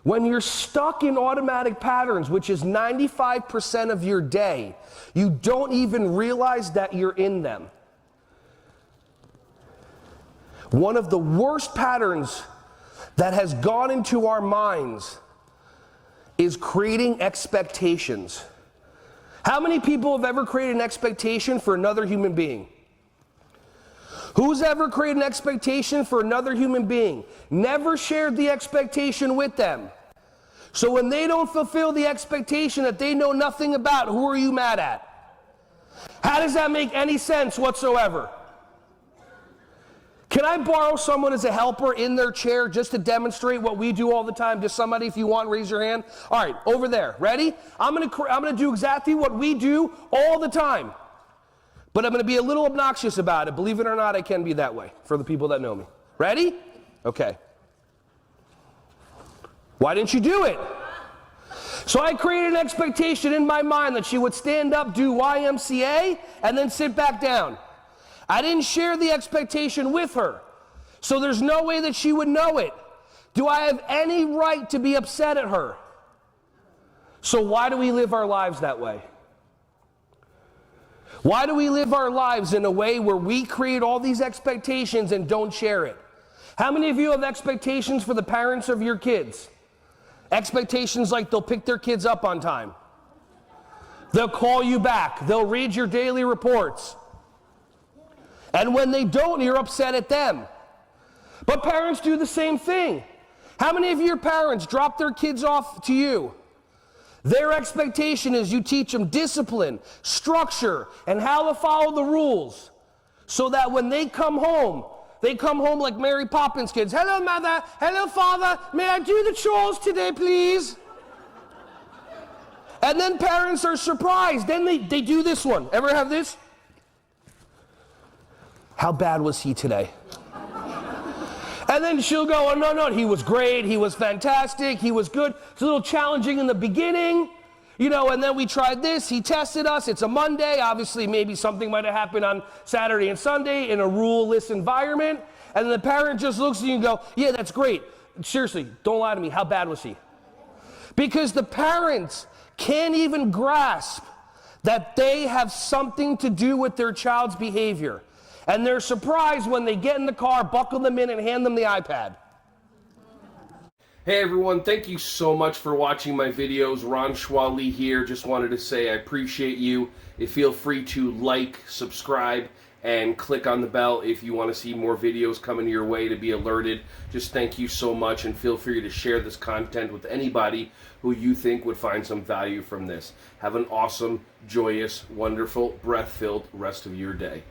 When you're stuck in automatic patterns, which is 95% of your day, you don't even realize that you're in them. One of the worst patterns that has gone into our minds is creating expectations. How many people have ever created an expectation for another human being? Who's ever created an expectation for another human being? Never shared the expectation with them. So when they don't fulfill the expectation that they know nothing about, who are you mad at? How does that make any sense whatsoever? Can I borrow someone as a helper in their chair just to demonstrate what we do all the time? Just somebody, if you want, raise your hand. All right, over there. Ready? I'm gonna do exactly what we do all the time. But I'm going to be a little obnoxious about it. Believe it or not, I can be that way for the people that know me. Ready? Okay. Why didn't you do it? So I created an expectation in my mind that she would stand up, do YMCA, and then sit back down. I didn't share the expectation with her. So there's no way that she would know it. Do I have any right to be upset at her? So why do we live our lives that way? Why do we live our lives in a way where we create all these expectations and don't share it? How many of you have expectations for the parents of your kids? Expectations like they'll pick their kids up on time. They'll call you back. They'll read your daily reports. And when they don't, you're upset at them. But parents do the same thing. How many of your parents drop their kids off to you? Their expectation is you teach them discipline, structure, and how to follow the rules so that when they come home like Mary Poppins kids. Hello, mother. Hello, father. May I do the chores today, please? And then parents are surprised. Then they do this one. Ever have this? How bad was he today? And then she'll go, oh, no, he was great, he was fantastic, he was good. It's a little challenging in the beginning, and then we tried this, he tested us, it's a Monday, obviously maybe something might have happened on Saturday and Sunday in a rule-less environment, and then the parent just looks at you and go, yeah, that's great. Seriously, don't lie to me, how bad was he? Because the parents can't even grasp that they have something to do with their child's behavior. And they're surprised when they get in the car, buckle them in, and hand them the iPad. Hey everyone, thank you so much for watching my videos. Ron Schwally here. Just wanted to say I appreciate you. Feel free to like, subscribe, and click on the bell if you want to see more videos coming your way to be alerted. Just thank you so much, and feel free to share this content with anybody who you think would find some value from this. Have an awesome, joyous, wonderful, breath-filled rest of your day.